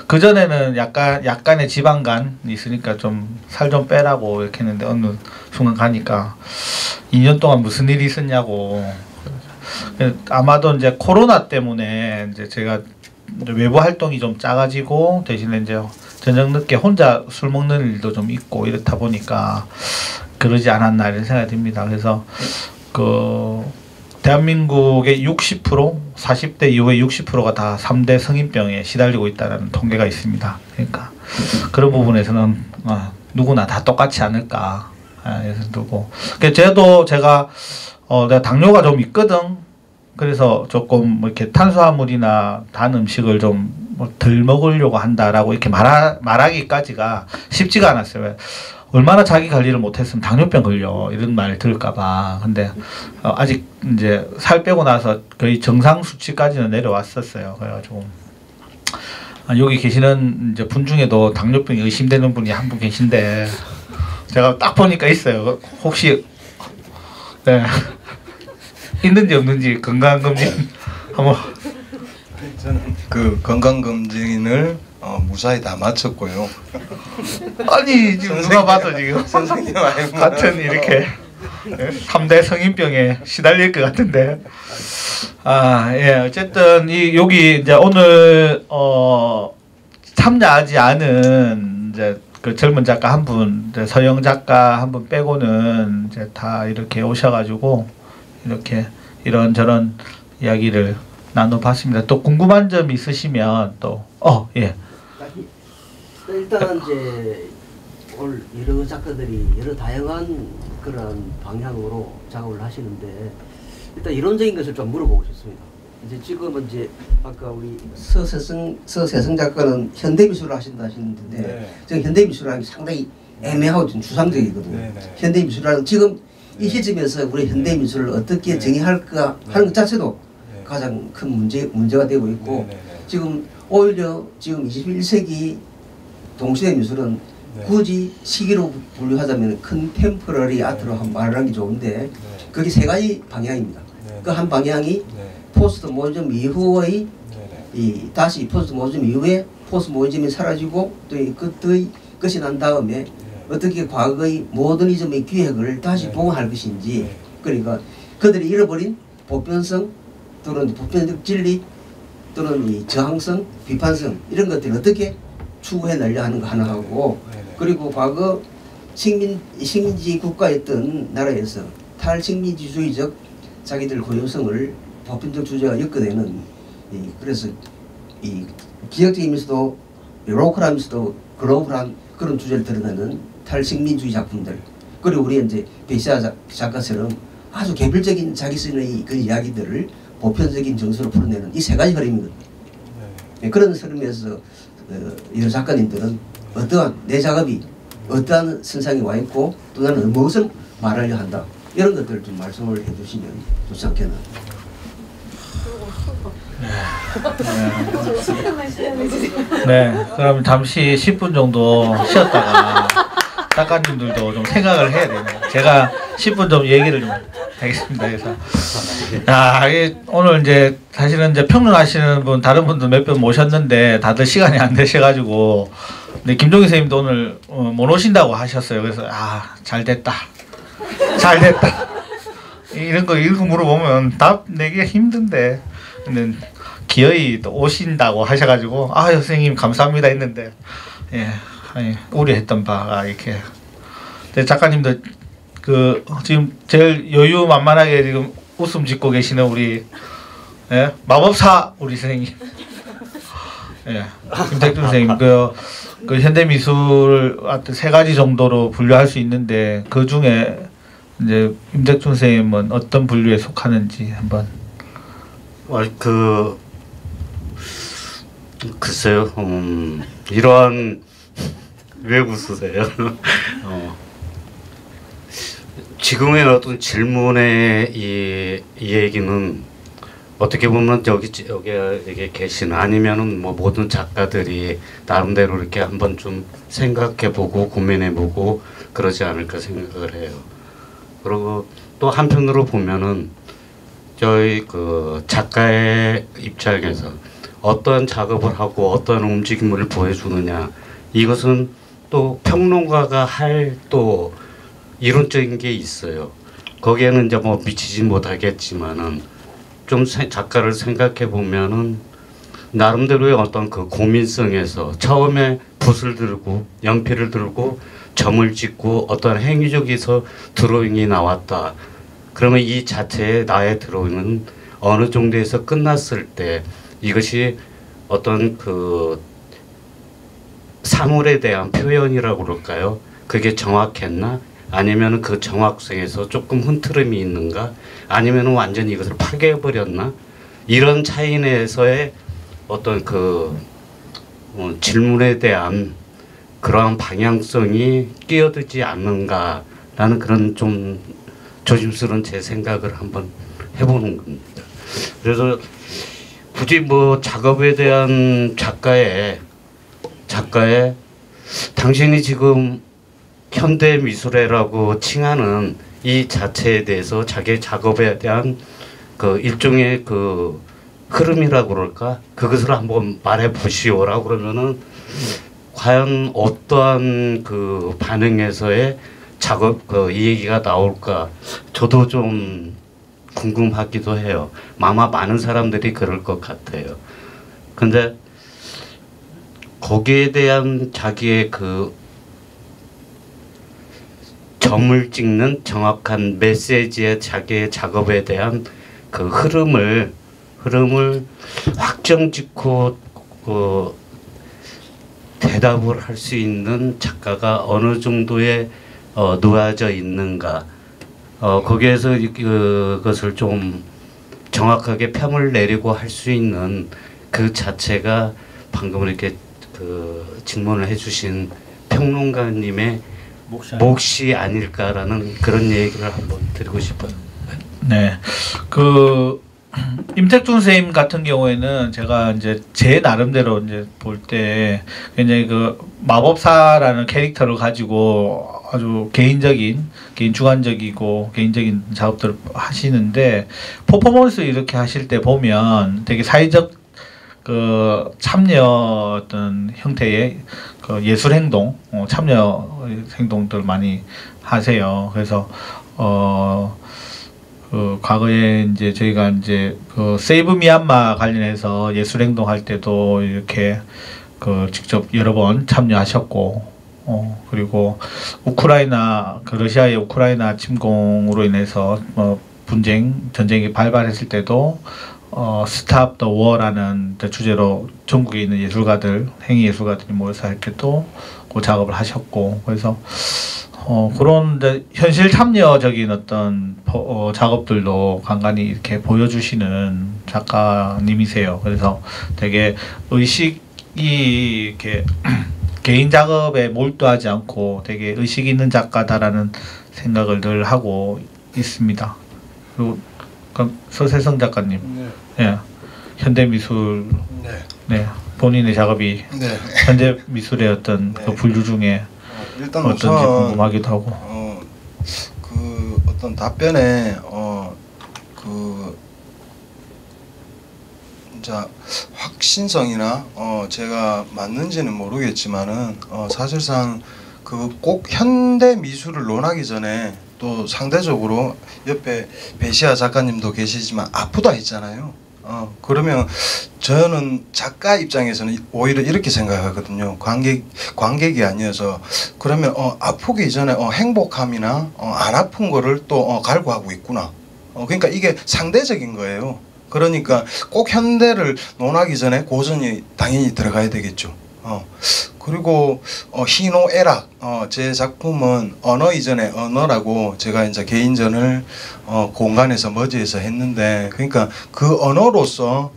그전에는 약간의 지방간이 있으니까 좀 살 좀 빼라고 이렇게 했는데 어느 순간 가니까 2년 동안 무슨 일이 있었냐고. 아마도 이제 코로나 때문에 이제 제가 외부 활동이 좀 작아지고 대신에 이제 저녁 늦게 혼자 술 먹는 일도 좀 있고 이렇다 보니까 그러지 않았나 이런 생각이 듭니다. 그래서 대한민국의 60%, 40대 이후의 60%가 다 3대 성인병에 시달리고 있다는 통계가 있습니다. 그러니까 그런 부분에서는 누구나 다 똑같지 않을까. 그래서 두고. 제가 내가 당뇨가 좀 있거든. 그래서 조금 이렇게 탄수화물이나 단 음식을 좀 덜 먹으려고 한다라고 이렇게 말하기까지가 쉽지가 않았어요. 얼마나 자기 관리를 못했으면 당뇨병 걸려 이런 말 들을까봐. 근데 아직 이제 살 빼고 나서 거의 정상 수치까지는 내려왔었어요. 그래가지고 여기 계시는 이제 분 중에도 당뇨병이 의심되는 분이 한 분 계신데 제가 딱 보니까 있어요. 혹시 네. 있는지 없는지 건강검진 한번. 저는 그 건강검진을 무사히 다 마쳤고요. 아니 지금 누가 봐도 지금 선생님 아니고 같은 이렇게 3대 성인병에 시달릴 것 같은데. 예, 어쨌든 여기 이제 오늘 참여하지 않은 이제 그 젊은 작가 한 분, 서영 작가 한 분 빼고는 이제 다 이렇게 오셔가지고 이렇게 이런저런 이야기를 나눠봤습니다. 또 궁금한 점 있으시면 또 예. 일단 이제 오늘 여러 작가들이 여러 다양한 그런 방향으로 작업을 하시는데 일단 이론적인 것을 좀 물어보고 싶습니다. 이제 지금은 이제 아까 우리 서세성 작가는 현대미술을 하신다 하시는데 네. 지금 현대미술이라는 게 상당히 애매하고 좀 주상적이거든요. 네, 네. 현대미술이라는 지금 이 시점에서 우리 현대미술을 어떻게 네. 정의할까 하는 것 자체도 네. 가장 큰 문제가 되고 있고 네, 네, 네. 지금 오히려 지금 21세기 동시대 미술은 네. 굳이 시기로 분류하자면 컨템퍼러리 아트로 한 말하는 게 좋은데 네. 그게 세 가지 방향입니다. 네. 그 한 방향이 네. 포스트 모더니즘 이후의 네, 네. 이 다시 포스트 모더니즘 이후에 포스트 모더니즘이 사라지고 또 그때의 것이 난 다음에 네. 어떻게 과거의 모더니즘의 기획을 다시 네. 보강할 것인지 네. 그러니까 그들이 잃어버린 보편성 또는 보편적 진리 또는 이 저항성, 비판성 이런 것들을 어떻게 추구해 내려 하는 거 하나 하고 네, 네. 그리고 과거 식민지 국가였던 나라에서 탈식민지주의적 자기들 고유성을 보편적 주제가 엮어내는 그래서 이 기적적이면서도 로컬하면서도 글로벌한 그런 주제를 드러내는 탈식민주의 작품들 그리고 우리 이제 베시아 작가처럼 아주 개별적인 자기선의 그 이야기들을 보편적인 정서로 풀어내는 이 세 가지 흐름이거든요. 네. 그런 흐름에서 이런 작가님들은 어떠한 내 작업이 어떠한 선상에 와 있고 또 나는 무엇을 말하려 한다 이런 것들을 좀 말씀을 해주시면 좋지 않겠나. 네, 그럼 잠시 10분 정도 쉬었다가 작가님들도 좀 생각을 해야 되네요. 제가 10분 좀 얘기를 좀 하겠습니다. 그래서 오늘 이제 사실은 이제 평론하시는 분 다른 분들 몇 분 모셨는데 다들 시간이 안 되셔가지고 근데 김종희 선생님도 오늘 못 오신다고 하셨어요. 그래서 잘 됐다. 이런 거 물어보면 답 내기가 힘든데 근데 기어이 또 오신다고 하셔가지고 선생님 감사합니다 했는데 우려했던 바가 이렇게 근데 작가님들 지금 제일 여유만만하게 지금 웃음 짓고 계시는 우리 마법사 우리 선생님 김택준 선생님 그 현대미술 세 가지 정도로 분류할 수 있는데 그 중에 이제 임택준 선생님은 어떤 분류에 속하는지 한번. 글쎄요. 이러한 왜 웃으세요? 지금의 어떤 질문의 이 얘기는 어떻게 보면 여기 계시는 아니면은 뭐 모든 작가들이 나름대로 이렇게 한번 좀 생각해보고 고민해보고 그러지 않을까 생각을 해요. 그리고 또 한편으로 보면은 저희 그 작가의 입장에서 어떤 작업을 하고 어떤 움직임을 보여주느냐 이것은 또 평론가가 할 또 이론적인 게 있어요. 거기에는 이제 뭐 미치지 못하겠지만은 좀 작가를 생각해 보면은 나름대로의 어떤 그 고민성에서 처음에 붓을 들고 연필을 들고 점을 찍고 어떤 행위적에서 드로잉이 나왔다. 그러면 이 자체에 나의 드로잉은 어느 정도에서 끝났을 때 이것이 어떤 그 사물에 대한 표현이라고 그럴까요? 그게 정확했나? 아니면 그 정확성에서 조금 흐트름이 있는가? 아니면 완전히 이것을 파괴해버렸나? 이런 차이 내에서의 어떤 그 질문에 대한 그러한 방향성이 끼어들지 않는가라는 그런 좀 조심스러운 제 생각을 한번 해보는 겁니다. 그래서 굳이 뭐 작업에 대한 작가의 당신이 지금 현대 미술회라고 칭하는 이 자체에 대해서 자기 작업에 대한 그 일종의 그 흐름이라고 그럴까? 그것을 한번 말해 보시오라고 그러면은 과연 어떠한 그 반응에서의 작업 그 이 얘기가 나올까? 저도 좀 궁금하기도 해요. 아마 많은 사람들이 그럴 것 같아요. 근데 거기에 대한 자기의 그 점을 찍는 정확한 메시지의 자기의 작업에 대한 그 흐름을 확정짓고 대답을 할 수 있는 작가가 어느 정도의 놓아져 있는가, 거기에서 그것을 좀 정확하게 평을 내리고 할 수 있는 그 자체가 방금 이렇게 그 질문을 해주신 평론가님의 몫이 아닐까라는 그런 얘기를 한번 드리고 싶어요. 네, 그 임택준 선생님 같은 경우에는 제가 이제 제 나름대로 이제 볼 때 굉장히 그 마법사라는 캐릭터를 가지고 아주 개인 주관적이고 개인적인 작업들을 하시는데, 퍼포먼스 이렇게 하실 때 보면 되게 사회적 그 참여 어떤 형태의 그 예술 행동, 참여 행동들 많이 하세요. 그래서 그 과거에 이제 저희가 이제 그 세이브 미얀마 관련해서 예술 행동 할 때도 이렇게 그 직접 여러 번 참여하셨고, 그리고 우크라이나 그 러시아의 우크라이나 침공으로 인해서 전쟁이 발발했을 때도 스탑 더 워라는 주제로 전국에 있는 예술가들, 행위 예술가들이 모여서 할 때도 그 작업을 하셨고, 그래서 그런 현실 참여적인 어떤 작업들도 간간히 이렇게 보여주시는 작가님이세요. 그래서 되게 의식이 이렇게 개인 작업에 몰두하지 않고 되게 의식 있는 작가다라는 생각을 늘 하고 있습니다. 그리고 서세성 작가님, 예, 현대 미술, 네, 본인의 작업이 현대 미술의 어떤 그 분류 중에 일단 어떤지 궁금하기도 하고. 그 어떤 답변에 그 자 확신성이나 제가 맞는지는 모르겠지만은 사실상 그 꼭 현대 미술을 논하기 전에 또 상대적으로 옆에 배시아 작가님도 계시지만 아프다 했잖아요. 그러면 저는 작가 입장에서는 오히려 이렇게 생각하거든요. 관객이 아니어서, 그러면 아프기 전에 행복함이나 안 아픈 거를 또 갈구하고 있구나. 그러니까 이게 상대적인 거예요. 그러니까 꼭 현대를 논하기 전에 고전이 당연히 들어가야 되겠죠. 그리고 희노애락, 제 작품은 언어 이전의 언어라고 제가 이제 개인전을 공간에서 머지에서 했는데, 그러니까 그 언어로서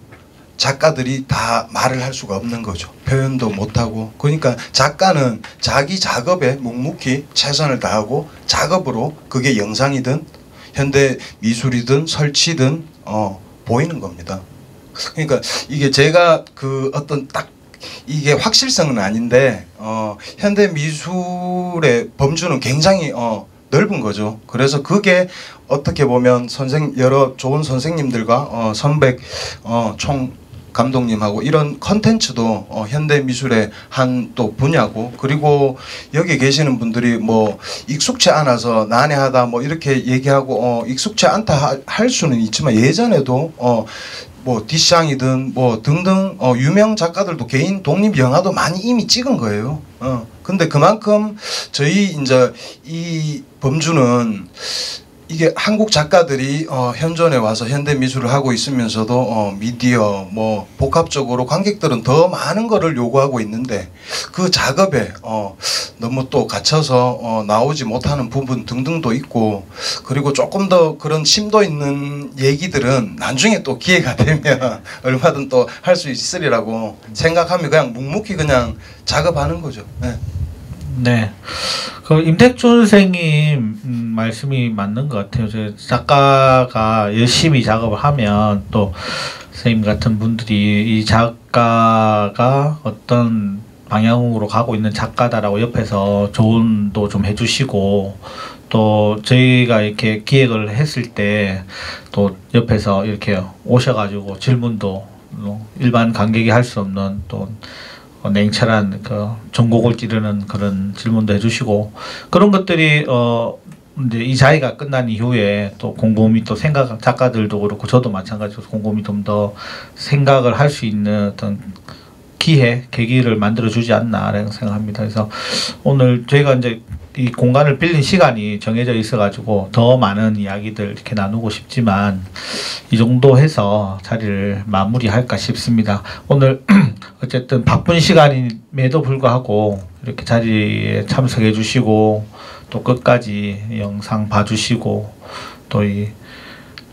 작가들이 다 말을 할 수가 없는 거죠. 표현도 못하고. 그러니까 작가는 자기 작업에 묵묵히 최선을 다하고 작업으로, 그게 영상이든 현대 미술이든 설치든 보이는 겁니다. 그러니까 이게 제가 그 어떤 딱 이게 확실성은 아닌데 현대 미술의 범주는 굉장히 넓은 거죠. 그래서 그게 어떻게 보면 여러 좋은 선생님들과 선백 총 감독님하고 이런 컨텐츠도 현대 미술의 한 또 분야고, 그리고 여기 계시는 분들이 뭐 익숙치 않아서 난해하다 뭐 이렇게 얘기하고 익숙치 않다 할 수는 있지만, 예전에도 뭐 디샹이든 뭐 등등 유명 작가들도 개인 독립 영화도 많이 이미 찍은 거예요. 근데 그만큼 저희 이제 이 범주는 이게 한국 작가들이 현존에 와서 현대 미술을 하고 있으면서도 미디어 뭐 복합적으로 관객들은 더 많은 거를 요구하고 있는데, 그 작업에 너무 또 갇혀서 나오지 못하는 부분 등등도 있고, 그리고 조금 더 그런 심도 있는 얘기들은 나중에 또 기회가 되면 얼마든 또 할 수 있으리라고 생각하면 그냥 묵묵히 그냥 작업하는 거죠. 네. 네. 그 임택준 선생님 말씀이 맞는 것 같아요. 저 작가가 열심히 작업을 하면 또 선생님 같은 분들이 이 작가가 어떤 방향으로 가고 있는 작가다라고 옆에서 조언도 좀 해주시고 또 저희가 이렇게 기획을 했을 때 또 옆에서 이렇게 오셔가지고 질문도 일반 관객이 할 수 없는 또 냉철한 그 전곡을 찌르는 그런 질문도 해주시고 그런 것들이 이제 이 자리가 끝난 이후에 또 곰곰이 또 생각 작가들도 그렇고 저도 마찬가지로 곰곰이 좀 더 생각을 할 수 있는 어떤 계기를 만들어 주지 않나라고 생각합니다. 그래서 오늘 저희가 이제 이 공간을 빌린 시간이 정해져 있어가지고 더 많은 이야기들 이렇게 나누고 싶지만 이 정도 해서 자리를 마무리할까 싶습니다. 오늘 어쨌든 바쁜 시간임에도 불구하고 이렇게 자리에 참석해 주시고 또 끝까지 영상 봐주시고 또 이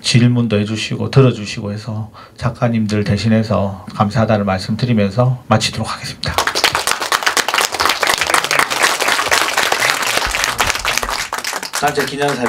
질문도 해주시고 들어주시고 해서 작가님들 대신해서 감사하다는 말씀드리면서 마치도록 하겠습니다. 단체 기념사진